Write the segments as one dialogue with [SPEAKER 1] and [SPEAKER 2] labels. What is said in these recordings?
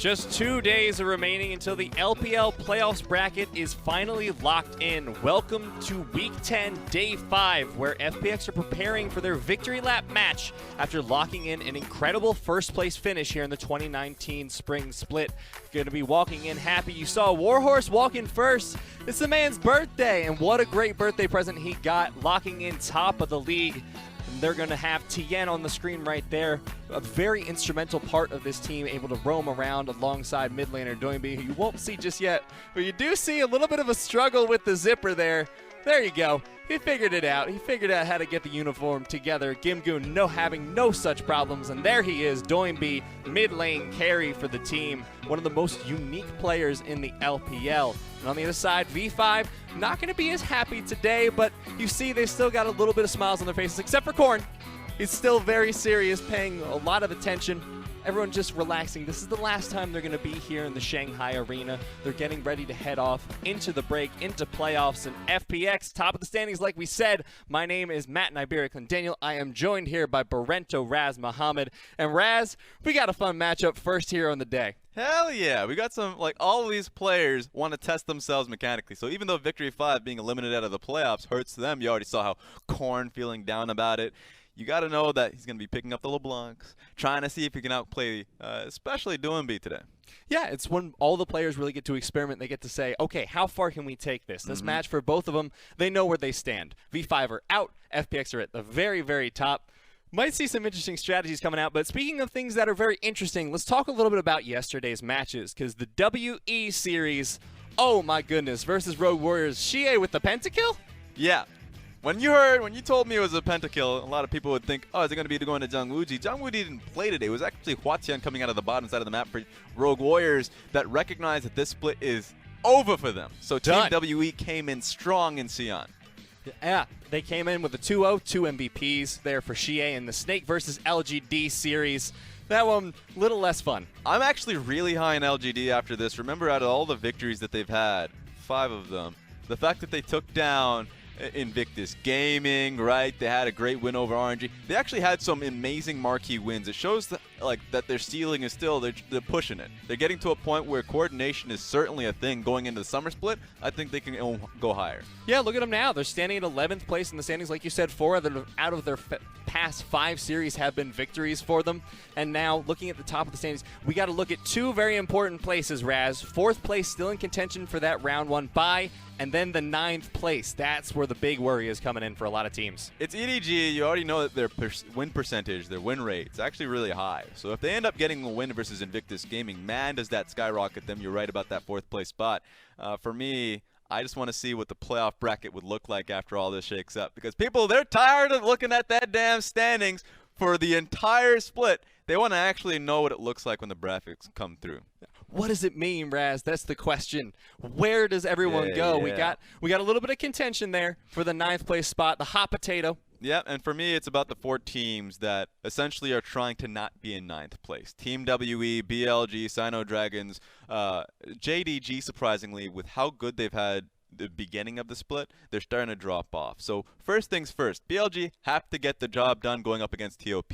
[SPEAKER 1] Just 2 days are remaining until the LPL playoffs bracket is finally locked in. Welcome to Week 10, Day 5, where FPX are preparing for their victory lap match after locking in an incredible first-place finish here in the 2019 Spring Split. Going to be walking in happy. You saw Warhorse walk in first. It's the man's birthday, and what a great birthday present he got, locking in top of the league. They're going to have Tian on the screen right there, a very instrumental part of this team, able to roam around alongside mid laner Doinb, who you won't see just yet, but you do see a little bit of a struggle with the zipper there. There you go. He figured it out. He figured out how to get the uniform together. GlmGoon having no such problems, and there he is, Doinb, mid lane carry for the team, one of the most unique players in the LPL. And on the other side, V5, not going to be as happy today, but you see they still got a little bit of smiles on their faces, except for Corn. He's still very serious, paying a lot of attention. Everyone just relaxing. This is the last time they're going to be here in the Shanghai arena. They're getting ready to head off into the break, into playoffs, and FPX, top of the standings like we said. My name is Matt Iberic and Daniel. I am joined here by Barento Raz Muhammad. And Raz, we got a fun matchup first here on the day.
[SPEAKER 2] Hell yeah. We got some, all of these players want to test themselves mechanically. So even though Victory 5 being eliminated out of the playoffs hurts them, you already saw how Korn feeling down about it. You got to know that he's going to be picking up the LeBlancs, trying to see if he can outplay, especially Doinb today. Yeah,
[SPEAKER 1] it's when all the players really get to experiment. They get to say, okay, how far can we take this? This match for both of them, they know where they stand. V5 are out. FPX are at the very, very top. Might see some interesting strategies coming out, but speaking of things that are very interesting, let's talk a little bit about yesterday's matches, because the WE series, oh my goodness, versus Rogue Warriors. Xie with the pentakill?
[SPEAKER 2] Yeah. When you told me it was a pentakill, a lot of people would think, oh, is it going to be going to Zhangwuji? Zhangwuji didn't play today. It was actually Tian coming out of the bottom side of the map for Rogue Warriors that recognized that this split is over for them. So Team WE came in strong in Sion.
[SPEAKER 1] Yeah, they came in with a 2-0, 2 MVPs there for Xie in the Snake versus LGD series. That one, a little less fun.
[SPEAKER 2] I'm actually really high in LGD after this. Remember, out of all the victories that they've had, 5 of them, the fact that they took down Invictus Gaming, right? They had a great win over RNG. They actually had some amazing marquee wins. It shows that, that their ceiling is still, they're pushing it. They're getting to a point where coordination is certainly a thing going into the summer split. I think they can go higher.
[SPEAKER 1] Yeah, look at them now. They're standing at 11th place in the standings. Like you said, 4 out of their past 5 series have been victories for them. And now, looking at the top of the standings, we got to look at 2 very important places, Raz. 4th place still in contention for that round 1 bye. And then the 9th place. That's where the big worry is coming in for a lot of teams.
[SPEAKER 2] It's EDG. You already know that their win percentage, their win rate, is actually really high. So if they end up getting a win versus Invictus Gaming, man, does that skyrocket them. You're right about that 4th place spot. For me, I just want to see what the playoff bracket would look like after all this shakes up. Because people, they're tired of looking at that damn standings for the entire split. They want to actually know what it looks like when the graphics come through.
[SPEAKER 1] What does it mean, Raz? That's the question. Where does everyone go?
[SPEAKER 2] Yeah.
[SPEAKER 1] We got a little bit of contention there for the 9th place spot, the hot potato.
[SPEAKER 2] Yeah, and for me, it's about the 4 teams that essentially are trying to not be in 9th place. Team WE, BLG, Sino Dragons, JDG, surprisingly, with how good they've had the beginning of the split, they're starting to drop off. So first things first, BLG have to get the job done going up against TOP.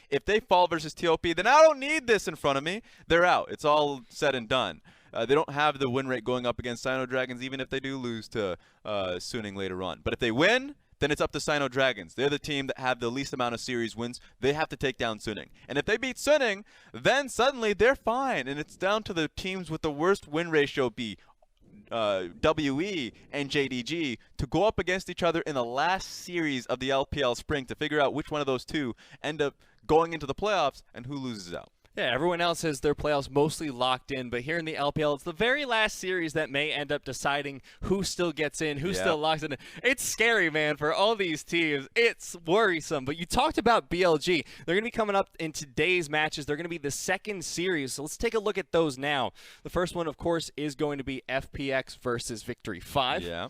[SPEAKER 2] If they fall versus TOP, then I don't need this in front of me. They're out. It's all said and done. They don't have the win rate going up against Sino Dragons, even if they do lose to Suning later on. But if they win, then it's up to Sino Dragons. They're the team that have the least amount of series wins. They have to take down Suning. And if they beat Suning, then suddenly they're fine. And it's down to the teams with the worst win ratio be WE and JDG to go up against each other in the last series of the LPL Spring to figure out which one of those 2 end up going into the playoffs and who loses out.
[SPEAKER 1] Yeah, everyone else has their playoffs mostly locked in, but here in the LPL, it's the very last series that may end up deciding who still gets in, who still locks in. It's scary, man, for all these teams. It's worrisome. But you talked about BLG. They're going to be coming up in today's matches. They're going to be the 2nd series, so let's take a look at those now. The first one, of course, is going to be FPX versus Victory 5.
[SPEAKER 2] Yeah.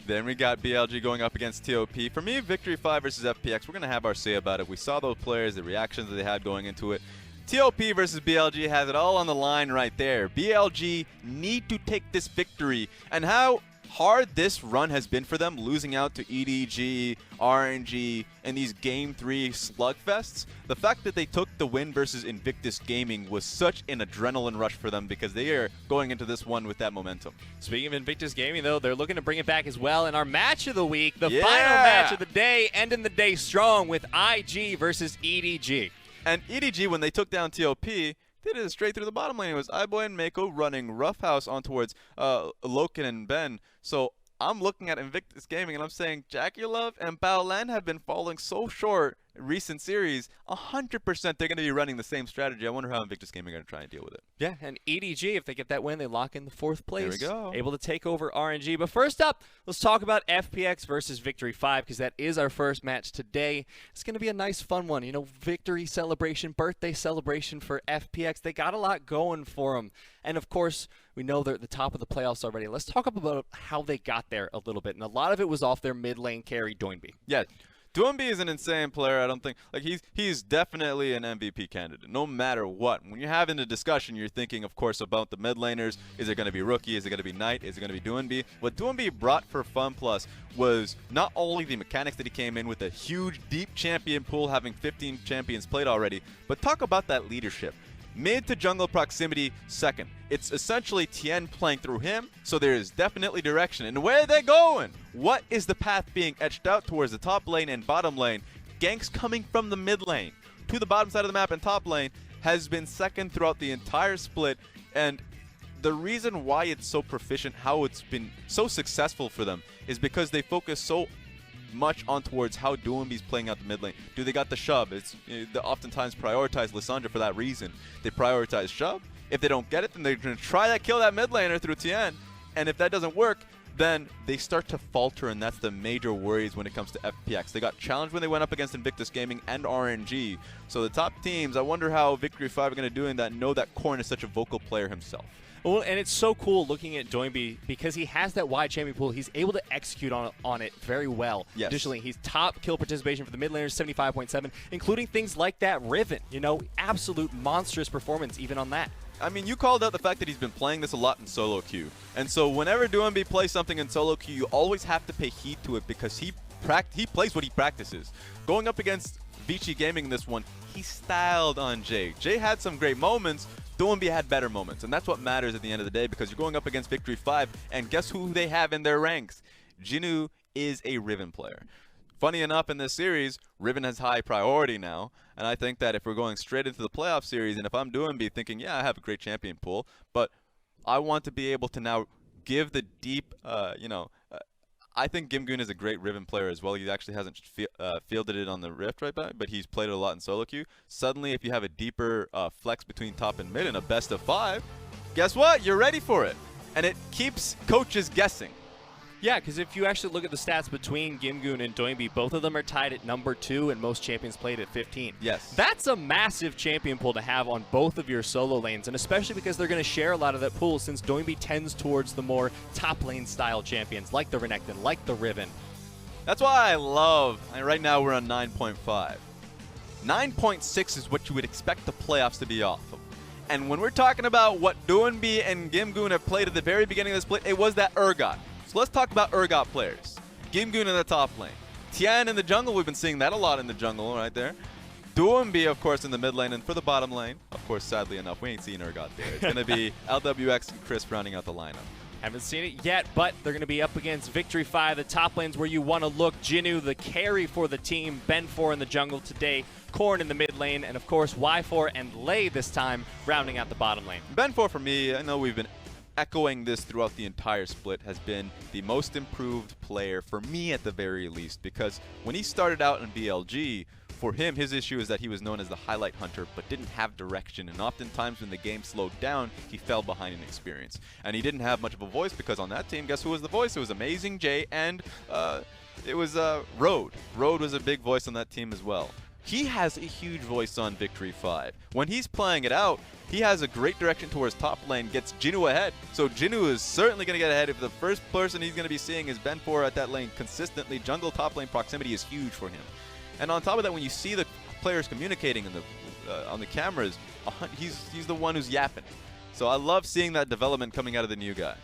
[SPEAKER 2] Then we got BLG going up against TOP. For me, Victory 5 versus FPX, we're going to have our say about it. We saw those players, the reactions that they had going into it. TOP versus BLG has it all on the line right there. BLG need to take this victory. And how hard this run has been for them, losing out to EDG, RNG, and these Game 3 slugfests, the fact that they took the win versus Invictus Gaming was such an adrenaline rush for them because they are going into this one with that momentum.
[SPEAKER 1] Speaking of Invictus Gaming, though, they're looking to bring it back as well in our match of the week, the final match of the day, ending the day strong with IG versus EDG.
[SPEAKER 2] And EDG, when they took down TOP, they did it straight through the bottom lane. It was iBoy and Mako running Roughhouse on towards Loken and Ben. So I'm looking at Invictus Gaming and I'm saying Jackie-Love and Baolan have been falling so short in recent series. 100% they're going to be running the same strategy. I wonder how Invictus Gaming are going to try and deal with it.
[SPEAKER 1] Yeah, and EDG, if they get that win, they lock in the 4th place.
[SPEAKER 2] There we go.
[SPEAKER 1] Able to take over RNG. But first up, let's talk about FPX versus Victory 5 because that is our first match today. It's going to be a nice, fun one. You know, victory celebration, birthday celebration for FPX. They got a lot going for them. And, of course, we know they're at the top of the playoffs already. Let's talk about how they got there a little bit. And a lot of it was off their mid lane carry, Doinb.
[SPEAKER 2] Yeah. Doinb is an insane player. I don't think he's definitely an MVP candidate, no matter what. When you're having a discussion, you're thinking, of course, about the mid laners. Is it going to be Rookie? Is it going to be Knight? Is it going to be Doinb? What Doinb brought for FunPlus was not only the mechanics that he came in with a huge, deep champion pool, having 15 champions played already, but talk about that leadership. Mid to jungle proximity, second. It's essentially Tian playing through him, so there is definitely direction. And where are they going? What is the path being etched out towards the top lane and bottom lane? Ganks coming from the mid lane to the bottom side of the map and top lane has been second throughout the entire split. And the reason why it's so proficient, how it's been so successful for them, is because they focus so much on towards how Doinb's playing out the mid lane. Do they got the shove? It's they oftentimes prioritize Lissandra for that reason. They prioritize shove. If they don't get it, then they're going to try to kill that mid laner through Tian. And if that doesn't work, then they start to falter, and that's the major worries when it comes to FPX. They got challenged when they went up against Invictus Gaming and RNG. So the top teams, I wonder how Victory 5 are going to do in that. Know that Korn is such a vocal player himself.
[SPEAKER 1] Well, and it's so cool looking at Doinb because he has that wide champion pool. He's able to execute on it very well.
[SPEAKER 2] Yes.
[SPEAKER 1] Additionally, he's top kill participation for the mid laners, 75.7, including things like that Riven. You know, absolute monstrous performance even on that.
[SPEAKER 2] I mean, you called out the fact that he's been playing this a lot in solo queue. And so whenever Doinb plays something in solo queue, you always have to pay heed to it because he plays what he practices. Going up against Vici Gaming in this one, he styled on Jay. Jay had some great moments. Doinb had better moments, and that's what matters at the end of the day because you're going up against Victory 5, and guess who they have in their ranks? Jinoo is a Riven player. Funny enough, in this series, Riven has high priority now, and I think that if we're going straight into the playoff series, and if I'm Doinb thinking, yeah, I have a great champion pool, but I want to be able to now give the deep, I think GlmGoon is a great Riven player as well. He actually hasn't fielded it on the Rift right back, but he's played it a lot in solo queue. Suddenly, if you have a deeper flex between top and mid in a best of 5, guess what? You're ready for it. And it keeps coaches guessing.
[SPEAKER 1] Yeah, because if you actually look at the stats between GlmGoon and Doinb, both of them are tied at number 2 and most champions played at 15.
[SPEAKER 2] Yes.
[SPEAKER 1] That's a massive champion pool to have on both of your solo lanes, and especially because they're going to share a lot of that pool since Doinb tends towards the more top lane style champions like the Renekton, like the Riven.
[SPEAKER 2] That's why I love, and right now we're on 9.5. 9.6 is what you would expect the playoffs to be off of. And when we're talking about what Doinb and GlmGoon have played at the very beginning of the split, it was that Urgot. So let's talk about Urgot players. GlmGoon in the top lane. Tian in the jungle, we've been seeing that a lot in the jungle right there. Doinb, of course, in the mid lane, and for the bottom lane, of course, sadly enough, we ain't seen Urgot there. It's going to be LWX and Chris rounding out the lineup.
[SPEAKER 1] Haven't seen it yet, but they're going to be up against Victory 5, the top lanes where you want to look. Jinoo, the carry for the team. Ben4 in the jungle today. Korn in the mid lane. And, of course, Y4 and Lei this time rounding out the bottom lane.
[SPEAKER 2] Ben4 for me, I know we've been echoing this throughout the entire split, has been the most improved player for me at the very least, because when he started out in BLG, for him, his issue is that he was known as the highlight hunter but didn't have direction, and oftentimes when the game slowed down, he fell behind in experience. And he didn't have much of a voice because on that team, guess who was the voice? It was Amazing Jay and it was Road. Road was a big voice on that team as well. He has a huge voice on Victory 5. When he's playing it out, he has a great direction towards top lane, gets Jinoo ahead. So Jinoo is certainly going to get ahead if the first person he's going to be seeing is Ben4 at that lane consistently. Jungle top lane proximity is huge for him. And on top of that, when you see the players communicating in the on the cameras, he's the one who's yapping. So I love seeing that development coming out of the new guy.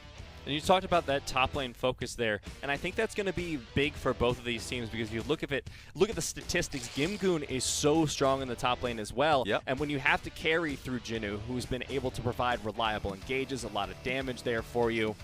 [SPEAKER 1] And you talked about that top lane focus there, and I think that's going to be big for both of these teams because you look at the statistics. GlmGoon is so strong in the top lane as well,
[SPEAKER 2] Yep.
[SPEAKER 1] and when you have to carry through Jinoo, who's been able to provide reliable engages, a lot of damage there for you,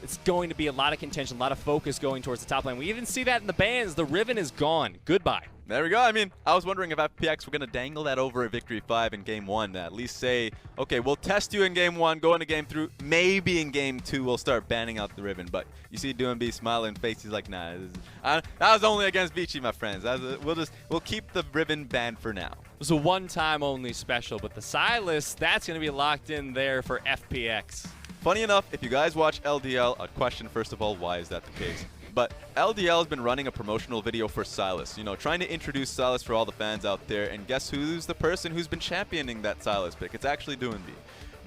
[SPEAKER 1] it's going to be a lot of contention, a lot of focus going towards the top lane. We even see that in the bans. The Riven is gone. Goodbye.
[SPEAKER 2] There we go. I mean, I was wondering if FPX were going to dangle that over a victory 5 in game 1. At least say, okay, we'll test you in game 1, go into game 3. Maybe in game 2 we'll start banning out the Riven. But you see Doinb smiling face. He's like, nah, that was only against Vici, my friends. We'll keep the Riven banned for now.
[SPEAKER 1] It was a one-time only special, but the Sylas, that's going to be locked in there for FPX.
[SPEAKER 2] Funny enough, if you guys watch LDL, a question first of all, why is that the case? But LDL has been running a promotional video for Sylas, you know, trying to introduce Sylas for all the fans out there. And guess who's the person who's been championing that Sylas pick? It's actually Doinb.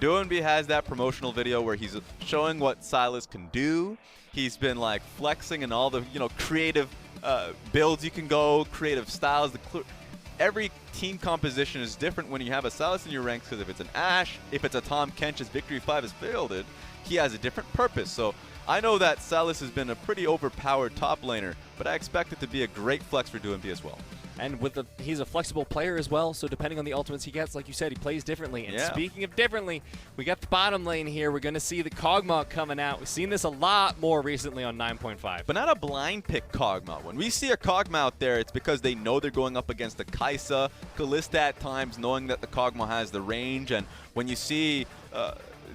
[SPEAKER 2] Doinb has that promotional video where he's showing what Sylas can do. He's been like flexing and all the, you know, creative builds you can go, creative styles. Every team composition is different when you have a Sylas in your ranks, because if it's an Ashe, if it's a Tahm, Kench, as Victory 5 is fielded, he has a different purpose. So I know that Sylas has been a pretty overpowered top laner, but I expect it to be a great flex for Doinb as well.
[SPEAKER 1] And he's a flexible player as well, so depending on the ultimates he gets, like you said, he plays differently. And speaking of differently, we got the bottom lane here. We're going to see the Kog'Maw coming out. We've seen this a lot more recently on 9.5.
[SPEAKER 2] But not a blind pick Kog'Maw. When we see a Kog'Maw out there, it's because they know they're going up against the Kai'Sa, Kalista at times, knowing that the Kog'Maw has the range. And when you see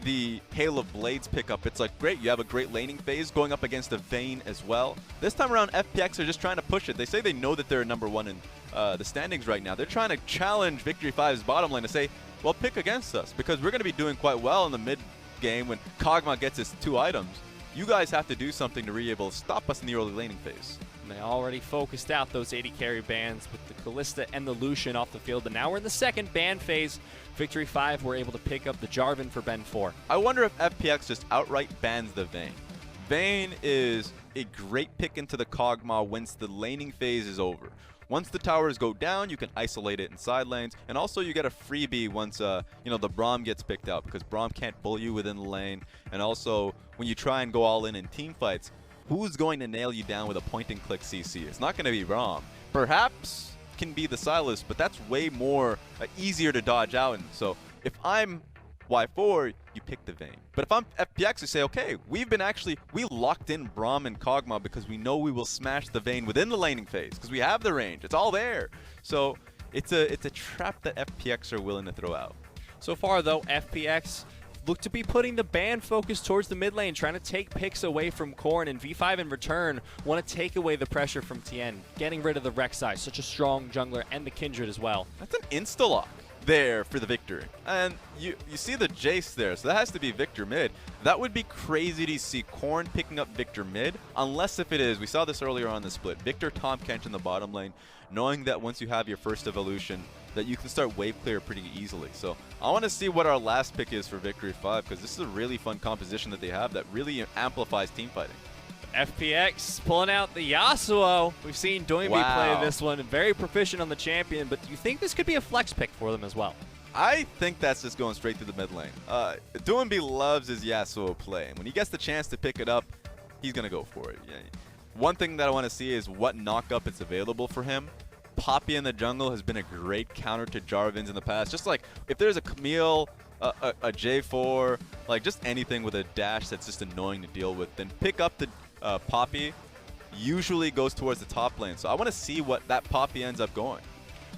[SPEAKER 2] the Hail of Blades pickup, it's like, great, you have a great laning phase going up against a Vayne as well. This time around, FPX are just trying to push it. They say they know that they're number 1 in the standings right now. They're trying to challenge Victory 5's bottom lane to say, well, pick against us, because we're going to be doing quite well in the mid game when Kog'Maw gets his 2 items. You guys have to do something to be able to stop us in the early laning phase.
[SPEAKER 1] And they already focused out those 80 carry bans with the Kalista and the Lucian off the field, but now we're in the second ban phase. Victory 5 were able to pick up the Jarvin for Ben 4.
[SPEAKER 2] I wonder if FPX just outright bans the Vayne. Vayne is a great pick into the Kog'Maw once the laning phase is over. Once the towers go down, you can isolate it in side lanes, and also you get a freebie once you know, the Braum gets picked out, because Braum can't bully you within the lane. And also, when you try and go all in team fights, who's going to nail you down with a point-and-click CC? It's not going to be Braum. Perhaps can be the Sylas, but that's way more easier to dodge out. And so if I'm Y4, you pick the Vayne. But if I'm FPX, you say, okay, we locked in Braum and Kog'Maw because we know we will smash the Vayne within the laning phase because we have the range. It's all there. So it's a trap that FPX are willing to throw out.
[SPEAKER 1] So far, though, FPX look to be putting the ban focus towards the mid lane, trying to take picks away from Corn, and V5 in return want to take away the pressure from Tian, getting rid of the Rek'Sai, such a strong jungler, and the Kindred as well.
[SPEAKER 2] That's an insta-lock there for the Viktor. And you see the Jayce there, so that has to be Viktor mid. That would be crazy to see Corn picking up Viktor mid, unless if it is, we saw this earlier on the split, Viktor, Tahm, Kench in the bottom lane, knowing that once you have your first evolution, that you can start wave clear pretty easily. So I want to see what our last pick is for Victory 5, because this is a really fun composition that they have that really amplifies team fighting.
[SPEAKER 1] FPX pulling out the Yasuo. We've seen Doinb play this one, very proficient on the champion, but do you think this could be a flex pick for them as well?
[SPEAKER 2] I think that's just going straight to the mid lane. Doinb loves his Yasuo play, and when he gets the chance to pick it up, he's going to go for it. Yeah. One thing that I want to see is what knock-up is available for him. Poppy in the jungle has been a great counter to Jarvin's in the past. Just like if there's a Camille, a J4, like just anything with a dash that's just annoying to deal with, then pick up the Poppy. Usually goes towards the top lane. So I want to see what that Poppy ends up going.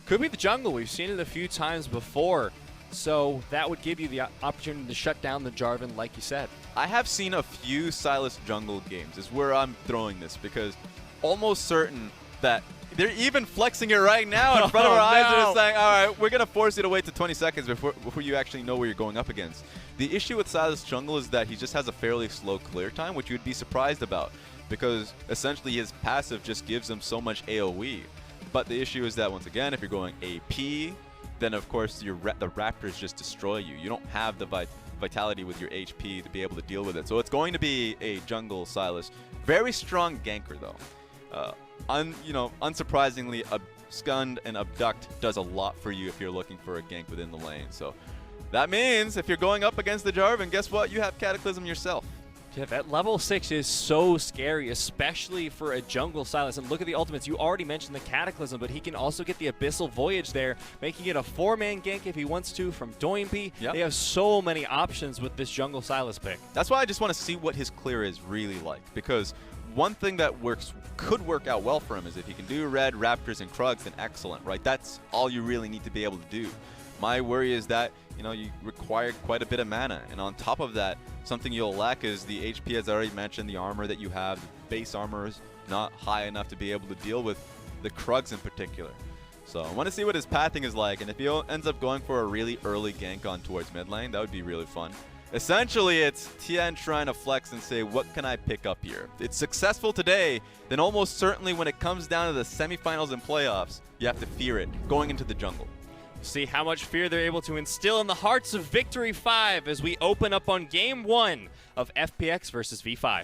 [SPEAKER 1] Could be the jungle. We've seen it a few times before. So that would give you the opportunity to shut down the Jarvin, like you said.
[SPEAKER 2] I have seen a few Sylas jungle games is where I'm throwing this, because almost certain that they're even flexing it right now in front of our eyes. They're just saying, all right, we're going to force you to wait to 20 seconds before you actually know where you're going up against. The issue with Sylas jungle is that he just has a fairly slow clear time, which you would be surprised about, because essentially his passive just gives him so much AoE. But the issue is that, once again, if you're going AP, then of course the Raptors just destroy you. You don't have the vitality with your HP to be able to deal with it. So it's going to be a jungle Sylas. Very strong ganker, though. Unsurprisingly, Scund and Abduct does a lot for you if you're looking for a gank within the lane. So that means if you're going up against the Jarvin, guess what? You have Cataclysm yourself.
[SPEAKER 1] Yeah, that level 6 is so scary, especially for a jungle Sylas. And look at the ultimates. You already mentioned the Cataclysm, but he can also get the Abyssal Voyage there, making it a 4-man gank if he wants to from Doinb.
[SPEAKER 2] Yep.
[SPEAKER 1] They have so many options with this jungle Sylas pick.
[SPEAKER 2] That's why I just want to see what his clear is really like, because one thing that could work out well for him is if he can do red, Raptors, and Krugs, then excellent, right? That's all you really need to be able to do. My worry is that, you know, you require quite a bit of mana, and on top of that, something you'll lack is the HP, as I already mentioned, the armor that you have. The base armor is not high enough to be able to deal with the Krugs in particular. So I want to see what his pathing is like, and if he ends up going for a really early gank on towards mid lane, that would be really fun. Essentially, it's Tian trying to flex and say, what can I pick up here? If it's successful today, then almost certainly when it comes down to the semifinals and playoffs, you have to fear it going into the jungle.
[SPEAKER 1] See how much fear they're able to instill in the hearts of Victory 5 as we open up on Game 1 of FPX versus V5.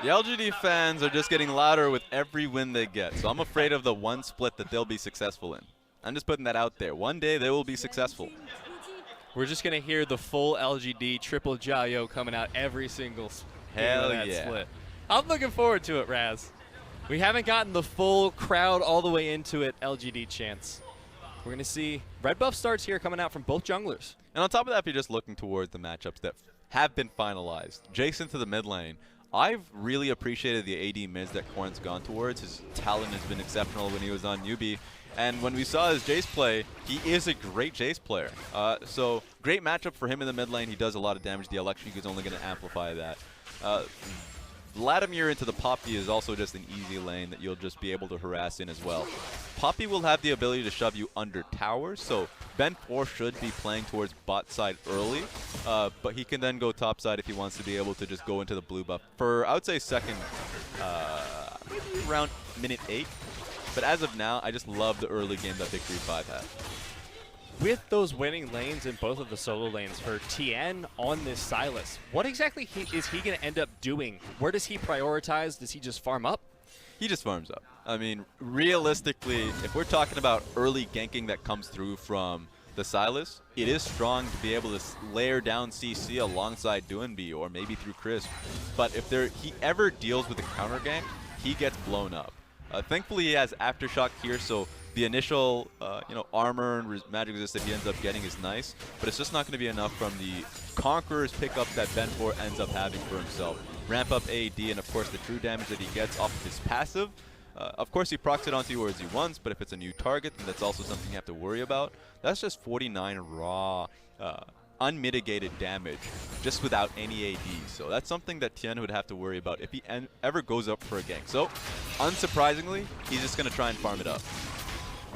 [SPEAKER 2] The LGD fans are just getting louder with every win they get, so I'm afraid of the one split that they'll be successful in. I'm just putting that out there. One day they will be successful.
[SPEAKER 1] We're just going to hear the full LGD triple Jayo coming out every single
[SPEAKER 2] Hell
[SPEAKER 1] that
[SPEAKER 2] yeah.
[SPEAKER 1] split. I'm looking forward to it, Raz. We haven't gotten the full crowd all the way into it LGD chants. We're going to see red buff starts here coming out from both junglers.
[SPEAKER 2] And on top of that, if you're just looking towards the matchups that have been finalized, Jayce into the mid lane. I've really appreciated the AD mids that Corn's gone towards. His talent has been exceptional when he was on newbie. And when we saw his Jayce play, he is a great Jayce player. So great matchup for him in the mid lane. He does a lot of damage. The Electric is only going to amplify that. Vladimir into the Poppy is also just an easy lane that you'll just be able to harass in as well. Poppy will have the ability to shove you under towers, so Ben4 should be playing towards bot side early, but he can then go top side if he wants to be able to just go into the blue buff for, I would say, second, maybe around minute 8. But as of now, I just love the early game that Victory 5 had.
[SPEAKER 1] With those winning lanes in both of the solo lanes for Tian on this Sylas, what exactly is he going to end up doing? Where does he prioritize? Does he just farm up?
[SPEAKER 2] He just farms up. I mean, realistically, if we're talking about early ganking that comes through from the Sylas, it is strong to be able to layer down CC alongside Doinb or maybe through Chris. But if he ever deals with a counter gank, he gets blown up. Thankfully, he has Aftershock here, so the initial armor and magic resist that he ends up getting is nice, but it's just not going to be enough from the Conqueror's pickup that Ben4 ends up having for himself. Ramp up AD and, of course, the true damage that he gets off of his passive. Of course, he procs it onto you as he wants, but if it's a new target, then that's also something you have to worry about. That's just 49 raw, unmitigated damage, just without any AD. So that's something that Tian would have to worry about if he ever goes up for a gank. So, unsurprisingly, he's just going to try and farm it up.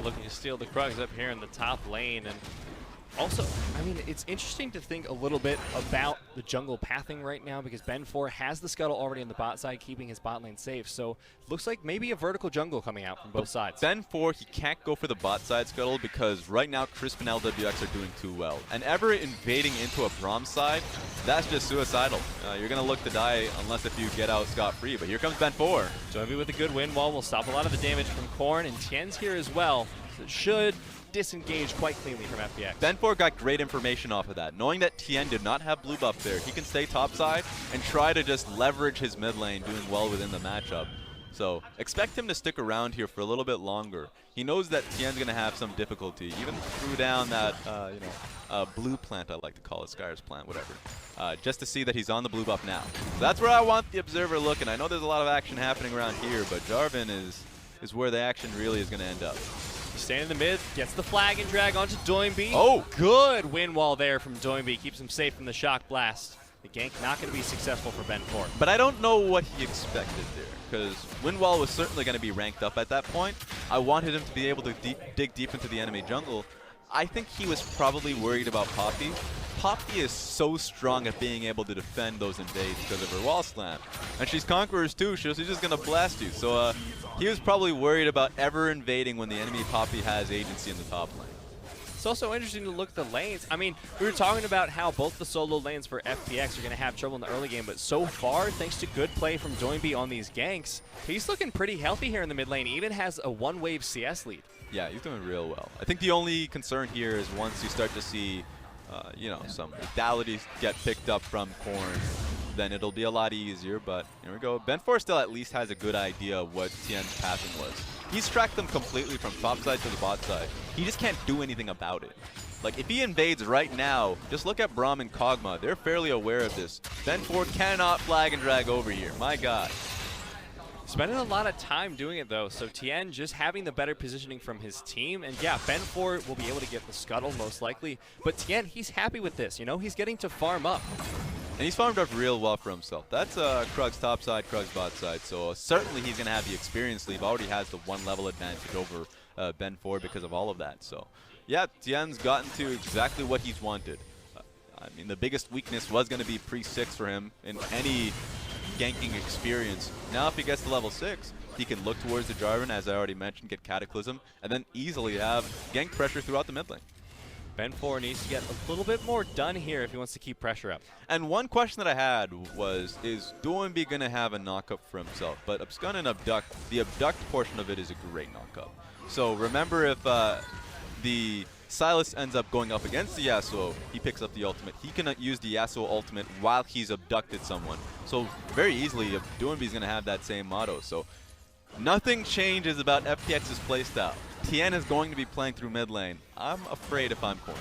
[SPEAKER 1] Looking to steal the Krugs up here in the top lane. And also, I mean, it's interesting to think a little bit about the jungle pathing right now because Ben4 has the scuttle already on the bot side, keeping his bot lane safe. So, looks like maybe a vertical jungle coming out from both sides.
[SPEAKER 2] Ben4, he can't go for the bot side scuttle because right now Crisp and LWX are doing too well. And ever invading into a Braum side, that's just suicidal. You're going to look to die unless if you get out scot-free. But here comes Ben4.
[SPEAKER 1] Doinb with a good wind wall will stop a lot of the damage from Corn, and Tian's here as well. So it should disengage quite cleanly from FPX.
[SPEAKER 2] Ben4 got great information off of that. Knowing that Tian did not have blue buff there, he can stay topside and try to just leverage his mid lane, doing well within the matchup. So expect him to stick around here for a little bit longer. He knows that Tian's going to have some difficulty. Even threw down that, blue plant, I like to call it, Skyre's plant, whatever. Just to see that he's on the blue buff now. So that's where I want the observer looking. I know there's a lot of action happening around here, but Jarvin is where the action really is going to end up.
[SPEAKER 1] Staying in the mid, gets the flag and drag onto Doinb.
[SPEAKER 2] Oh!
[SPEAKER 1] Good wind wall there from Doinb. Keeps him safe from the shock blast. The gank not going to be successful for Ben4.
[SPEAKER 2] But I don't know what he expected there, because Windwall was certainly going to be ranked up at that point. I wanted him to be able to dig deep into the enemy jungle. I think he was probably worried about Poppy, Poppy is so strong at being able to defend those invades because of her wall slam. And she's Conquerors too, so she's just going to blast you. So he was probably worried about ever invading when the enemy Poppy has agency in the top lane.
[SPEAKER 1] It's also interesting to look at the lanes. I mean, we were talking about how both the solo lanes for FPX are going to have trouble in the early game, but so far, thanks to good play from Doinb on these ganks, he's looking pretty healthy here in the mid lane. He even has a one-wave CS lead.
[SPEAKER 2] Yeah, he's doing real well. I think the only concern here is once you start to see, you know, some lethality get picked up from Corn, then it'll be a lot easier. But here we go. Ben4 still at least has a good idea of what Tian's passing was. He's tracked them completely from top side to the bot side. He just can't do anything about it. Like, if he invades right now, just look at Braum and Kog'Maw. They're fairly aware of this. Ben4 cannot flag and drag over here. My God.
[SPEAKER 1] Spending a lot of time doing it, though, so Tian just having the better positioning from his team. And yeah, Ben4 will be able to get the scuttle most likely, but Tian, he's happy with this. You know, he's getting to farm up.
[SPEAKER 2] And he's farmed up real well for himself. That's Krug's top side, Krug's bot side. So certainly he's going to have the experience lead. Already has the 1 level advantage over Ben4 because of all of that. So yeah, Tian's gotten to exactly what he's wanted. I mean, the biggest weakness was going to be pre-6 for him in any ganking experience. Now if he gets to level 6, he can look towards the Jarvin, as I already mentioned, get Cataclysm, and then easily have gank pressure throughout the mid lane.
[SPEAKER 1] Ben4 needs to get a little bit more done here if he wants to keep pressure up.
[SPEAKER 2] And one question that I had was, is Doinb going to have a knockup for himself? But Abscon and Abduct, the Abduct portion of it is a great knockup. So remember, if the Sylas ends up going up against the Yasuo, he picks up the ultimate. He can use the Yasuo ultimate while he's abducted someone. So very easily, Doinb is going to have that same motto. So nothing changes about FPX's playstyle. Tian is going to be playing through mid lane. I'm afraid if I'm Corn.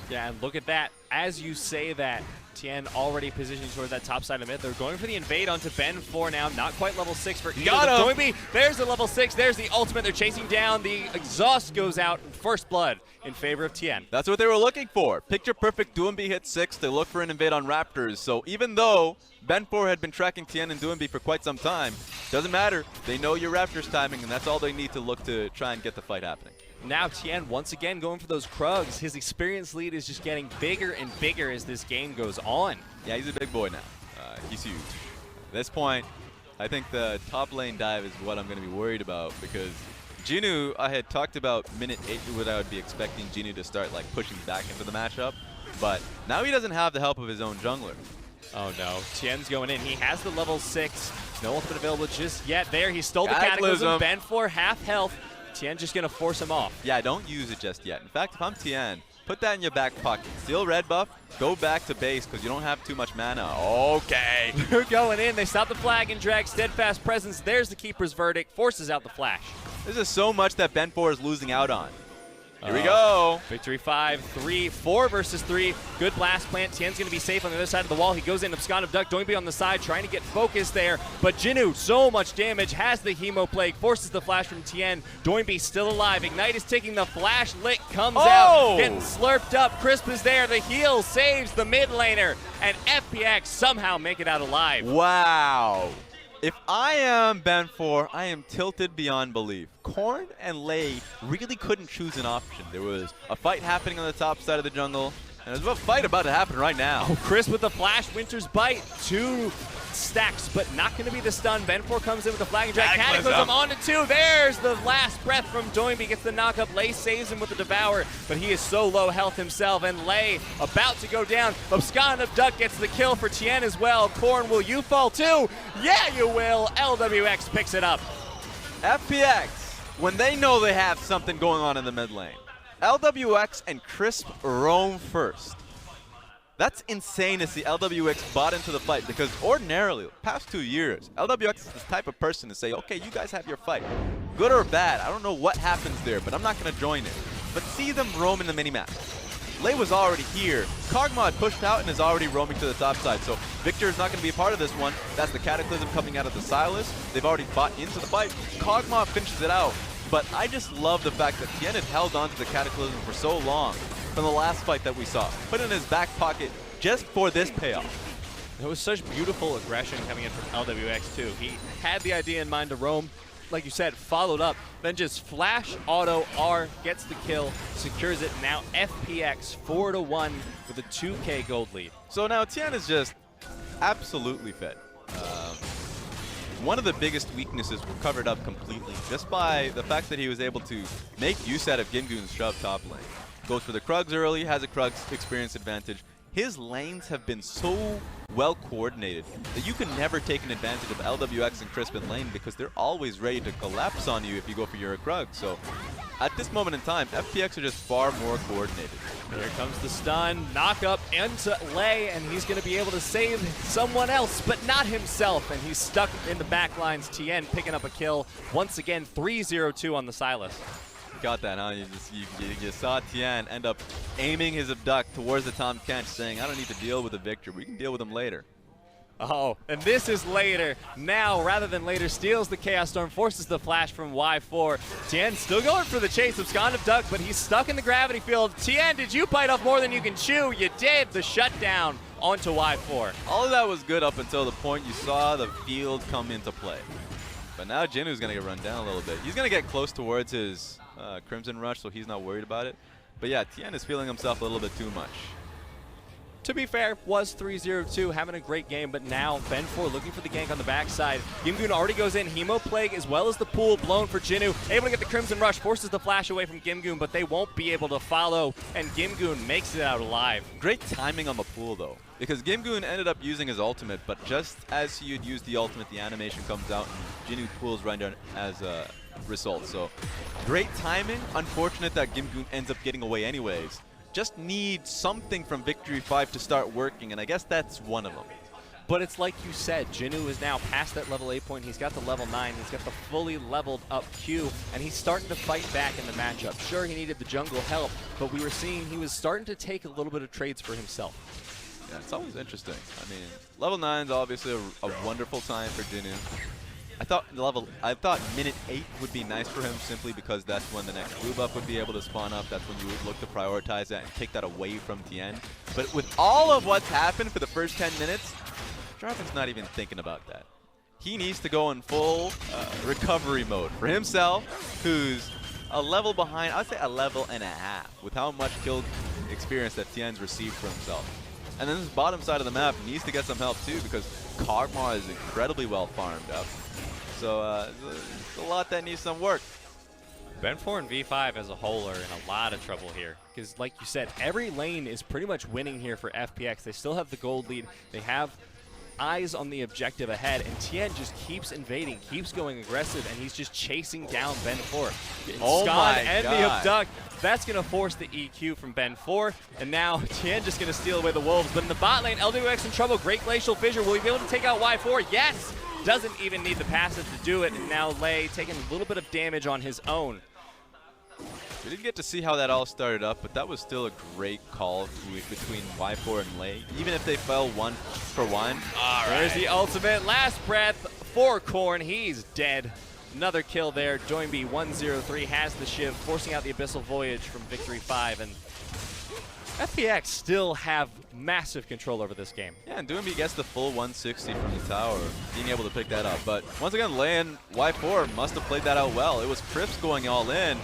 [SPEAKER 1] Yeah, and look at that. As you say that, Tian already positioning toward that top side of mid. They're going for the invade onto Ben4 now. Not quite level 6 for either.
[SPEAKER 2] Got him!
[SPEAKER 1] Doinb. There's the level 6. There's the ultimate. They're chasing down. The exhaust goes out. First blood in favor of Tian.
[SPEAKER 2] That's what they were looking for. Picture perfect. Doinb hit 6. They look for an invade on Raptors. So even though Ben4 had been tracking Tian and Doinb for quite some time, doesn't matter. They know your Raptors timing, and that's all they need to look to try and get the fight happening.
[SPEAKER 1] Now Tian once again going for those Krugs. His experience lead is just getting bigger and bigger as this game goes on.
[SPEAKER 2] Yeah, he's a big boy now. He's huge. At this point, I think the top lane dive is what I'm going to be worried about, because Jinoo, I had talked about minute 8 what I would be expecting Jinoo to start like pushing back into the matchup, but now he doesn't have the help of his own jungler.
[SPEAKER 1] Oh no, Tian's going in. He has the level 6. No ultimate available just yet. There, he stole the Cataclysm. Ben4 half health. Tian just going to force him off.
[SPEAKER 2] Yeah, don't use it just yet. In fact, if I'm Tian, put that in your back pocket. Steal red buff, go back to base because you don't have too much mana. Okay.
[SPEAKER 1] They're going in. They stop the flag and drag. Steadfast presence. There's the keeper's verdict. Forces out the flash.
[SPEAKER 2] This is so much that Ben4 is losing out on. Here we go.
[SPEAKER 1] Victory 5, 3, 4 versus 3. Good blast plant. Tian's going to be safe on the other side of the wall. He goes in, Abscon of Duck. Doinb on the side, trying to get focused there. But Jinoo, so much damage, has the Hemo Plague, forces the flash from Tian. Doinb still alive. Ignite is ticking. The flash lick comes out. Getting slurped up. Crisp is there. The heal saves the mid laner. And FPX somehow make it out alive.
[SPEAKER 2] Wow. If I am Ben4, I am tilted beyond belief. Corn and Lei really couldn't choose an option. There was a fight happening on the top side of the jungle, and there's a fight about to happen right now.
[SPEAKER 1] Oh, Chris with the flash, Winter's Bite, 2 stacks, but not going to be the stun. Ben4 comes in with the flag and drag. Cataclysm on to 2. There's the last breath from Doinb. Gets the knockup. Lei saves him with the Devour, but he is so low health himself. And Lei about to go down. Abscon of Duck gets the kill for Tian as well. Corn, will you fall too? Yeah, you will. LWX picks it up.
[SPEAKER 2] FPX, when they know they have something going on in the mid lane, LWX and Crisp roam first. That's insane to see LWX bought into the fight, because ordinarily, past 2 years, LWX is the type of person to say, okay, you guys have your fight. Good or bad, I don't know what happens there, but I'm not going to join it. But see them roam in the minimap. Lei was already here. Kog'Maw had pushed out and is already roaming to the top side, so Viktor is not going to be a part of this one. That's the Cataclysm coming out of the Sylas. They've already bought into the fight. Kog'Maw finishes it out, but I just love the fact that Tian had held on to the Cataclysm for so long from the last fight that we saw. Put it in his back pocket just for this payoff.
[SPEAKER 1] It was such beautiful aggression coming in from LWX too. He had the idea in mind to roam. like you said, followed up, then just flash auto R, gets the kill, secures it. Now FPX 4-1 with a 2K gold lead.
[SPEAKER 2] So now Tian is just absolutely fed. One of the biggest weaknesses were covered up completely just by the fact that he was able to make use out of GlmGoon's shove top lane. Goes for the Krugs early, has a Krugs experience advantage. His lanes have been so well coordinated that you can never take an advantage of LWX and Crispin lane because they're always ready to collapse on you if you go for your Krug. So at this moment in time, FPX are just far more coordinated.
[SPEAKER 1] Here comes the stun, knock up into Lei, and he's going to be able to save someone else, but not himself. And he's stuck in the back lines. Tian picking up a kill. Once again, 3-0-2 on the Sylas.
[SPEAKER 2] Got that, huh? You saw Tian end up aiming his abduct towards the Tahm Kench, saying, I don't need to deal with the Viktor. We can deal with him later.
[SPEAKER 1] Oh, and this is later. Now, rather than later, steals the Chaos Storm, forces the flash from Y4. Tian still going for the chase, abscond abduct, but he's stuck in the gravity field. Tian, did you bite off more than you can chew? You did. The shutdown onto Y4.
[SPEAKER 2] All of that was good up until the point you saw the field come into play. But now Jinoo's going to get run down a little bit. He's going to get close towards his Crimson Rush, so he's not worried about it. But yeah, Tian is feeling himself a little bit too much.
[SPEAKER 1] To be fair, was 3-0-2, having a great game, but now Ben4 looking for the gank on the backside. GlmGoon already goes in, Hemo Plague as well as the pool blown for Jinoo. Able to get the Crimson Rush, forces the flash away from GlmGoon, but they won't be able to follow, and GlmGoon makes it out alive.
[SPEAKER 2] Great timing on the pool though, because GlmGoon ended up using his ultimate, but just as he had used the ultimate, the animation comes out and Jinoo pulls right down as a result. So great timing, unfortunate that GlmGoon ends up getting away anyways. Just need something from Victory 5 to start working, and I guess that's one of them.
[SPEAKER 1] But it's like you said, Jinoo is now past that level 8 point. He's got the level 9. He's got the fully leveled up Q, and he's starting to fight back in the matchup. Sure, he needed the jungle help, but we were seeing he was starting to take a little bit of trades for himself.
[SPEAKER 2] Yeah, it's always interesting. I mean, level 9 is obviously a wonderful time for Jinoo. I thought minute 8 would be nice for him simply because that's when the next blue buff would be able to spawn up. That's when you would look to prioritize that and take that away from Tian. But with all of what's happened for the first 10 minutes, Jarvin's not even thinking about that. He needs to go in full recovery mode for himself, who's a level behind, I'd say a level and a half, with how much kill experience that Tian's received for himself. And then this bottom side of the map needs to get some help too because Kog'Maw is incredibly well farmed up. So it's a lot that needs some work.
[SPEAKER 1] Ben4 and V5 as a whole are in a lot of trouble here because, like you said, every lane is pretty much winning here for FPX. They still have the gold lead. They have eyes on the objective ahead, and Tian just keeps invading, keeps going aggressive, and he's just chasing down Ben4.
[SPEAKER 2] Oh my
[SPEAKER 1] and
[SPEAKER 2] God.
[SPEAKER 1] the abduct. That's going to force the EQ from Ben4, and now Tian just going to steal away the wolves. But in the bot lane, LWX in trouble. Great Glacial Fissure. Will he be able to take out Y4? Yes! Doesn't even need the passive to do it, and now Lei taking a little bit of damage on his own.
[SPEAKER 2] We didn't get to see how that all started up, but that was still a great call between Y4 and Lei, even if they fell 1 for 1.
[SPEAKER 1] All right. There's the ultimate. Last breath for Korn. He's dead. Another kill there. Doinb 103 has the shiv, forcing out the Abyssal Voyage from Victory 5, and FPX still have massive control over this game.
[SPEAKER 2] Yeah, and Doinb gets the full 160 from the tower, being able to pick that up. But once again, Lei and Y4 must have played that out well. It was Crips going all in,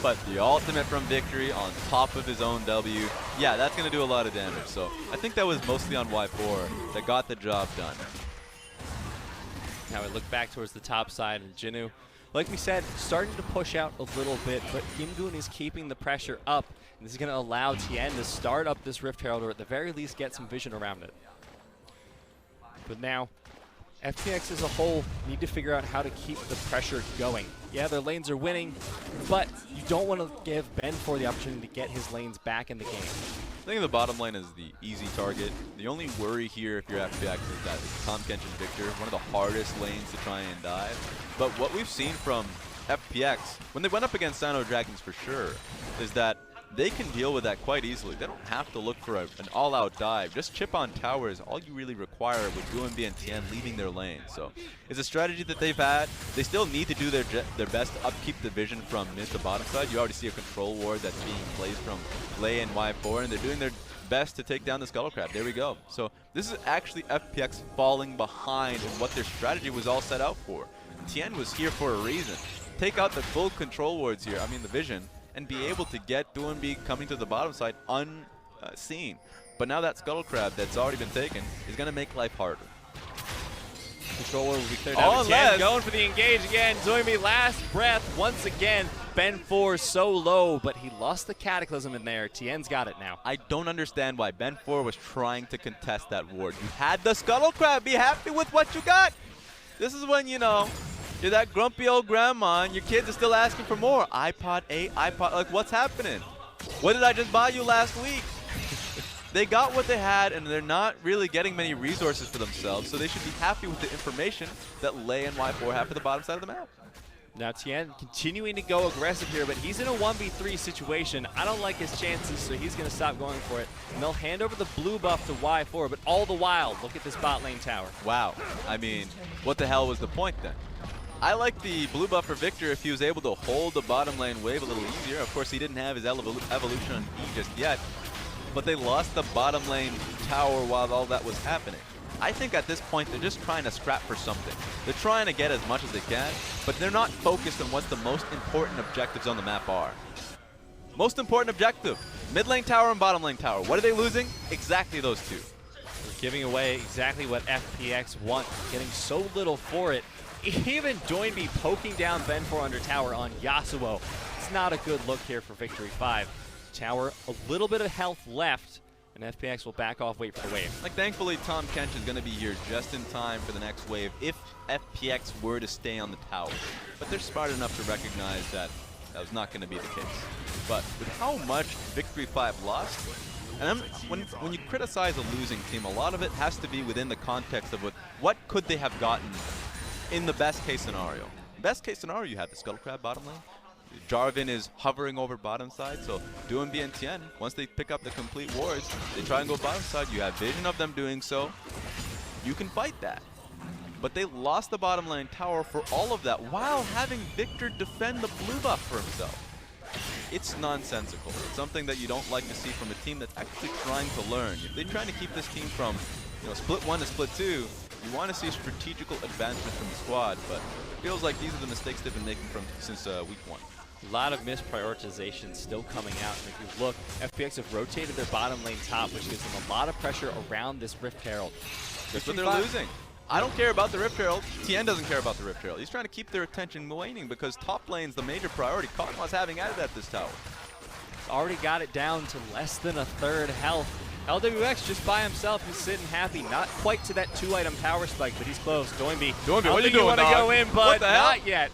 [SPEAKER 2] but the ultimate from Victory on top of his own W, yeah, that's going to do a lot of damage. So I think that was mostly on Y4 that got the job done.
[SPEAKER 1] Now we look back towards the top side, and Jinoo, like we said, starting to push out a little bit, but GlmGoon is keeping the pressure up. And this is going to allow Tian to start up this Rift Herald, or at the very least get some vision around it. But now, FPX as a whole need to figure out how to keep the pressure going. Yeah, their lanes are winning, but you don't want to give Ben4 the opportunity to get his lanes back in the game.
[SPEAKER 2] I think the bottom lane is the easy target. The only worry here if you're FPX is that it's Tahm, Kench, and Viktor, one of the hardest lanes to try and dive. But what we've seen from FPX, when they went up against Sino Dragons for sure, is that they can deal with that quite easily. They don't have to look for an all-out dive. Just chip on towers, all you really require with Doinb and Tian leaving their lane. So it's a strategy that they've had. They still need to do their best to upkeep the vision from mid to bottom side. You already see a control ward that's being played from Lei and Y4, and they're doing their best to take down the Scuttle Crab. There we go. So this is actually FPX falling behind in what their strategy was all set out for. Tian was here for a reason. Take out the full control wards here, I mean the vision, and be able to get Doinb coming to the bottom side unseen. But now that Scuttle Crab that's already been taken is going to make life harder.
[SPEAKER 1] Control ward will be cleared out. Tian going for the engage again. Doinb last breath once again. Ben 4 so low, but he lost the Cataclysm in there. Tien's got it now.
[SPEAKER 2] I don't understand why Ben 4 was trying to contest that ward. You had the Scuttle Crab. Be happy with what you got. This is when, you know, you're that grumpy old grandma and your kids are still asking for more. iPod 8, iPod, like what's happening? What did I just buy you last week? They got what they had, and they're not really getting many resources for themselves, so they should be happy with the information that Lei and Y4 have for the bottom side of the map.
[SPEAKER 1] Now Tian continuing to go aggressive here, but he's in a 1v3 situation. I don't like his chances, so he's going to stop going for it. And they'll hand over the blue buff to Y4, but all the while, look at this bot lane tower.
[SPEAKER 2] Wow. I mean, what the hell was the point then? I like the blue buff for Viktor if he was able to hold the bottom lane wave a little easier. Of course, he didn't have his evolution on E just yet, but they lost the bottom lane tower while all that was happening. I think at this point, they're just trying to scrap for something. They're trying to get as much as they can, but they're not focused on what the most important objectives on the map are. Most important objective, mid lane tower and bottom lane tower. What are they losing? Exactly those two.
[SPEAKER 1] They're giving away exactly what FPX want, getting so little for it. Even Doinb poking down Ben 4 under tower on Yasuo. It's not a good look here for Victory 5. Tower, a little bit of health left, and FPX will back off, wait for the wave.
[SPEAKER 2] Like, thankfully, Tahm Kench is going to be here just in time for the next wave if FPX were to stay on the tower. But they're smart enough to recognize that that was not going to be the case. But with how much Victory 5 lost, and when you criticize a losing team, a lot of it has to be within the context of what could they have gotten in the best case scenario. Best case scenario, you had the Scuttle Crab bottom lane. Jarvin is hovering over bottom side, so Doinb and Tian, once they pick up the complete wards, they try and go bottom side. You have vision of them doing so. You can fight that. But they lost the bottom lane tower for all of that while having Viktor defend the blue buff for himself. It's nonsensical. It's something that you don't like to see from a team that's actually trying to learn. If they're trying to keep this team from, you know, split 1 to split 2, you want to see strategical advancement from the squad, but it feels like these are the mistakes they've been making since week 1.
[SPEAKER 1] A lot of misprioritization still coming out, and if you look, FPX have rotated their bottom lane top, which gives them a lot of pressure around this Rift Herald.
[SPEAKER 2] But they're losing. I don't care about the Rift Herald. Tian doesn't care about the Rift Herald. He's trying to keep their attention waning because top lane's the major priority. Kog'Maw's having at it at this tower.
[SPEAKER 1] Already got it down to less than a third health. LWX just by himself, he's sitting happy. Not quite to that 2-item tower spike, but he's close. Doinb,
[SPEAKER 2] what are you doing,
[SPEAKER 1] want to go in, but not yet.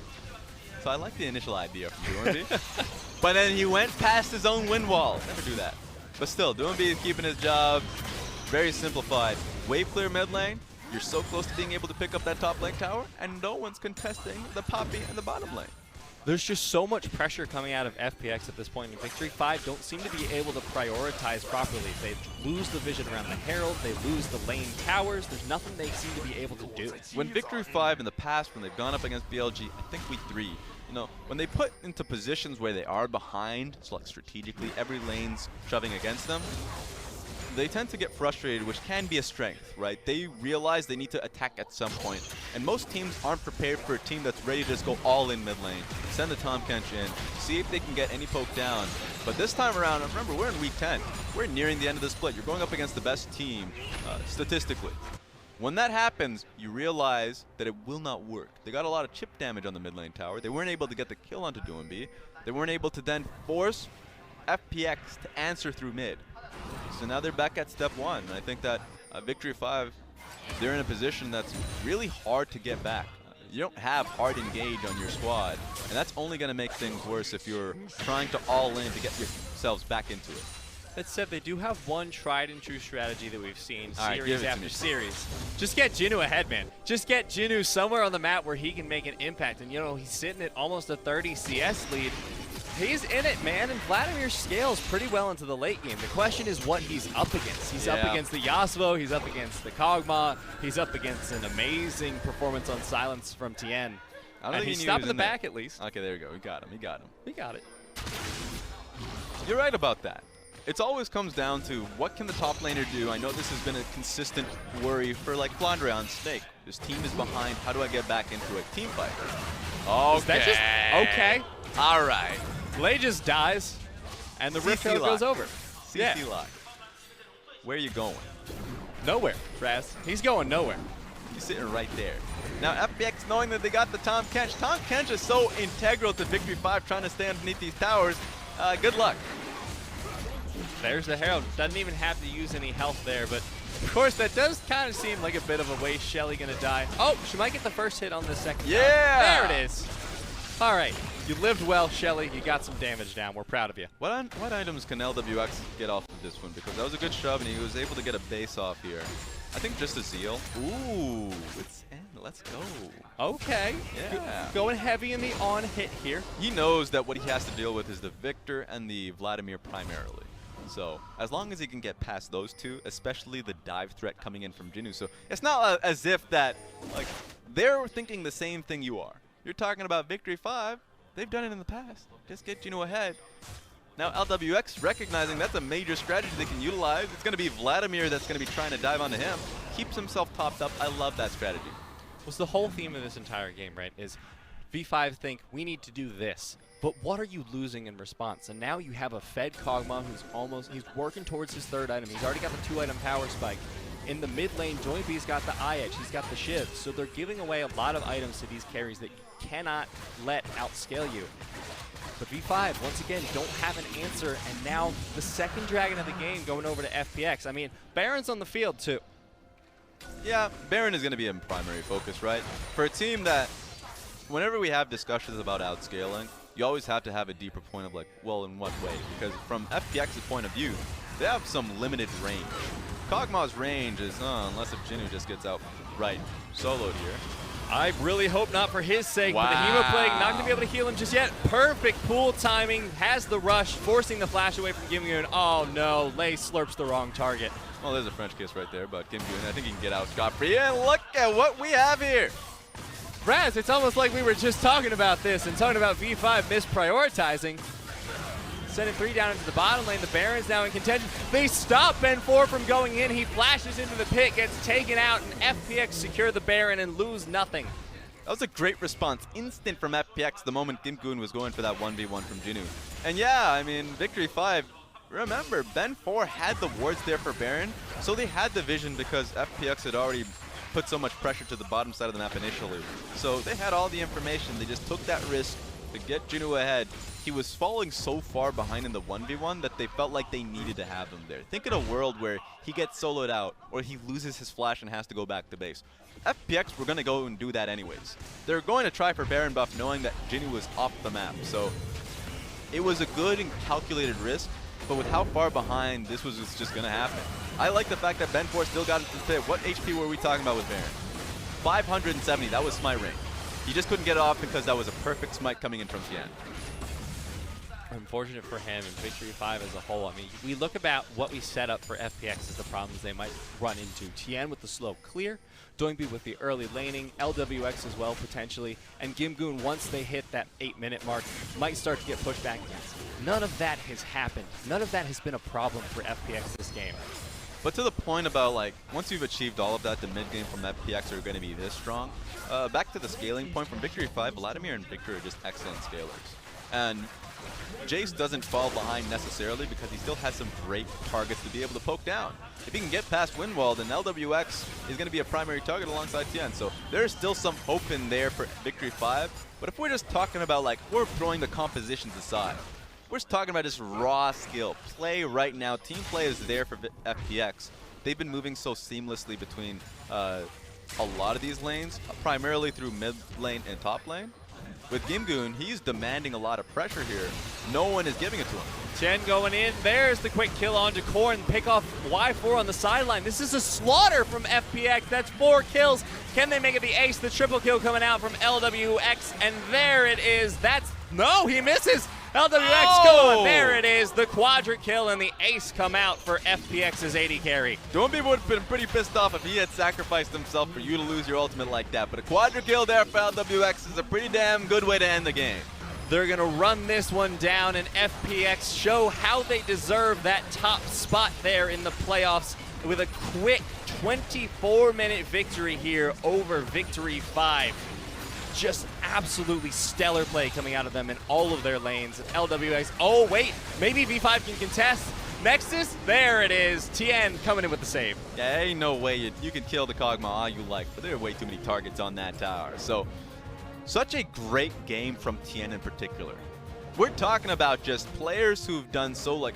[SPEAKER 2] So I like the initial idea from Doinb. But then he went past his own wind wall. Never do that. But still, Doinb is keeping his job. Very simplified. Wave clear mid lane. You're so close to being able to pick up that top lane tower, and no one's contesting the Poppy and the bottom lane.
[SPEAKER 1] There's just so much pressure coming out of FPX at this point. In Victory 5 don't seem to be able to prioritize properly. They lose the vision around the Herald, they lose the lane towers, there's nothing they seem to be able to do.
[SPEAKER 2] When Victory 5 in the past, when they've gone up against BLG, I think week 3, you know, when they put into positions where they are behind, so like strategically every lane's shoving against them, they tend to get frustrated, which can be a strength, right? They realize they need to attack at some point, and most teams aren't prepared for a team that's ready to just go all in mid lane, send the Tahm Kench in, see if they can get any poke down. But this time around, remember, we're in week 10. We're nearing the end of the split. You're going up against the best team, statistically. When that happens, you realize that it will not work. They got a lot of chip damage on the mid lane tower. They weren't able to get the kill onto Doinb. They weren't able to then force FPX to answer through mid. So now they're back at step 1. And I think that Victory 5, they're in a position that's really hard to get back. You don't have hard engage on your squad, and that's only going to make things worse if you're trying to all in to get yourselves back into it.
[SPEAKER 1] That said, they do have one tried and true strategy that we've seen
[SPEAKER 2] series
[SPEAKER 1] after series. Just get Jinoo ahead, man. Just get Jinoo somewhere on the map where he can make an impact. And, you know, he's sitting at almost a 30 CS lead. He's in it, man, and Vladimir scales pretty well into the late game. The question is what he's up against. He's up against the Yasuo, he's up against the Kog'Maw, he's up against an amazing performance on Silence from Tian. And he's stopping the back at least.
[SPEAKER 2] Okay, there we go. We got him.
[SPEAKER 1] We got it.
[SPEAKER 2] You're right about that. it always comes down to what can the top laner do. I know this has been a consistent worry for like Flandre on Snake. This team is behind. How do I get back into a team fight?
[SPEAKER 1] Okay.
[SPEAKER 3] All right.
[SPEAKER 1] Blade just dies, and the Rift Code goes over.
[SPEAKER 2] CC lock. Where are you going?
[SPEAKER 1] Nowhere, Raz. He's going nowhere.
[SPEAKER 2] He's sitting right there. Now FPX, knowing that they got the Tahm Kench. Tahm Kench is so integral to Victory 5, trying to stay underneath these towers. Good luck.
[SPEAKER 1] There's the Herald. Doesn't even have to use any health there, but of course that does kind of seem like a bit of a waste. Shelly gonna die. Oh, she might get the first hit on the second.
[SPEAKER 2] Yeah!
[SPEAKER 1] There it is. All right, you lived well, Shelly. You got some damage down. We're proud of you.
[SPEAKER 2] What items can LWX get off of this one? Because that was a good shove, and he was able to get a base off here. I think just a Zeal. Ooh, it's in. Let's go.
[SPEAKER 1] Okay.
[SPEAKER 2] Yeah.
[SPEAKER 1] Going heavy in the on hit here.
[SPEAKER 2] He knows that what he has to deal with is the Viktor and the Vladimir primarily. So as long as he can get past those two, especially the dive threat coming in from Jinoo. So it's not as if that, like, they're thinking the same thing you are. You're talking about Victory 5. They've done it in the past. Just get Jinoo ahead. Now LWX recognizing that's a major strategy they can utilize. It's going to be Vladimir that's going to be trying to dive onto him. Keeps himself topped up. I love that strategy.
[SPEAKER 1] Well, the whole theme of this entire game, right, is V5 think we need to do this. But what are you losing in response? And now you have a fed Kog'Maw who's he's working towards his third item. He's already got the 2-item power spike. In the mid lane, Doinb's got the eye edge. He's got the shiv. So they're giving away a lot of items to these carries that you cannot let outscale you. But V5, once again, don't have an answer. And now the second dragon of the game going over to FPX. I mean, Baron's on the field too.
[SPEAKER 2] Yeah, Baron is going to be a primary focus, right? For a team that, whenever we have discussions about outscaling, you always have to have a deeper point of like, well, in what way? Because from FPX's point of view, they have some limited range. Kog'Maw's range is, unless if Jinoo just gets out right soloed here.
[SPEAKER 1] I really hope not for his sake,
[SPEAKER 3] wow.
[SPEAKER 1] But the Hemo Plague not going to be able to heal him just yet. Perfect pool timing, has the rush, forcing the flash away from GlmGoon. Oh no, Lei slurps the wrong target.
[SPEAKER 2] Well, there's a French kiss right there, but GlmGoon, I think he can get out scot-free. And look at what we have here.
[SPEAKER 1] Raz, it's almost like we were just talking about this and talking about V5 misprioritizing. Sending 3 down into the bottom lane. The Baron's now in contention. They stop Ben 4 from going in. He flashes into the pit, gets taken out, and FPX secure the Baron and lose nothing.
[SPEAKER 2] That was a great response. Instant from FPX the moment GlmGoon was going for that 1v1 from Jinoo. And yeah, I mean, Victory 5, remember, Ben 4 had the wards there for Baron, so they had the vision because FPX had already put so much pressure to the bottom side of the map initially. So they had all the information. They just took that risk to get Jinoo ahead. He was falling so far behind in the 1v1 that they felt like they needed to have him there. Think in a world where he gets soloed out or he loses his flash and has to go back to base. FPX were going to go and do that anyways. They're going to try for Baron buff knowing that Jinoo was off the map. So it was a good and calculated risk, but with how far behind, this was just going to happen. I like the fact that Ben 4 still got into the pit. What HP were we talking about with Baron? 570, that was smite range. He just couldn't get it off because that was a perfect smite coming in from Tian.
[SPEAKER 1] Unfortunate for him and Victory 5 as a whole. I mean, we look about what we set up for FPX as the problems they might run into. Tian with the slow clear, Doinb with the early laning, LWX as well potentially, and GlmGoon once they hit that 8-minute mark might start to get pushed back against. None of that has happened. None of that has been a problem for FPX this game.
[SPEAKER 2] But to the point about, like, once you've achieved all of that, the mid-game from FPX are going to be this strong. Back to the scaling point from Victory 5, Vladimir and Viktor are just excellent scalers. And Jayce doesn't fall behind necessarily because he still has some great targets to be able to poke down. If he can get past Windwall, then LWX is going to be a primary target alongside Tian. So there's still some hope in there for Victory 5. But if we're just talking about, like, we're throwing the compositions aside. We're just talking about just raw skill. Play right now. Team play is there for FPX. They've been moving so seamlessly between a lot of these lanes, primarily through mid lane and top lane. With GlmGoon, he's demanding a lot of pressure here. No one is giving it to him.
[SPEAKER 1] Chen going in. There's the quick kill onto Core and pick off Y4 on the sideline. This is a slaughter from FPX. That's 4 kills. Can they make it the ace? The triple kill coming out from LWX. And there it is. No, he misses. LWX going. There it is. The quadra kill and the ace come out for FPX's AD carry.
[SPEAKER 2] Doinb would have been pretty pissed off if he had sacrificed himself for you to lose your ultimate like that. But a quadra kill there for LWX is a pretty damn good way to end the game.
[SPEAKER 1] They're going to run this one down, and FPX show how they deserve that top spot there in the playoffs with a quick 24-minute victory here over Victory 5. Just absolutely stellar play coming out of them in all of their lanes. LWX, oh wait, maybe V5 can contest. Nexus, there it is. Tian coming in with the save.
[SPEAKER 2] Yeah, ain't no way you can kill the Kog'Maw all you like, but there are way too many targets on that tower. So, such a great game from Tian in particular. We're talking about just players who've done so, like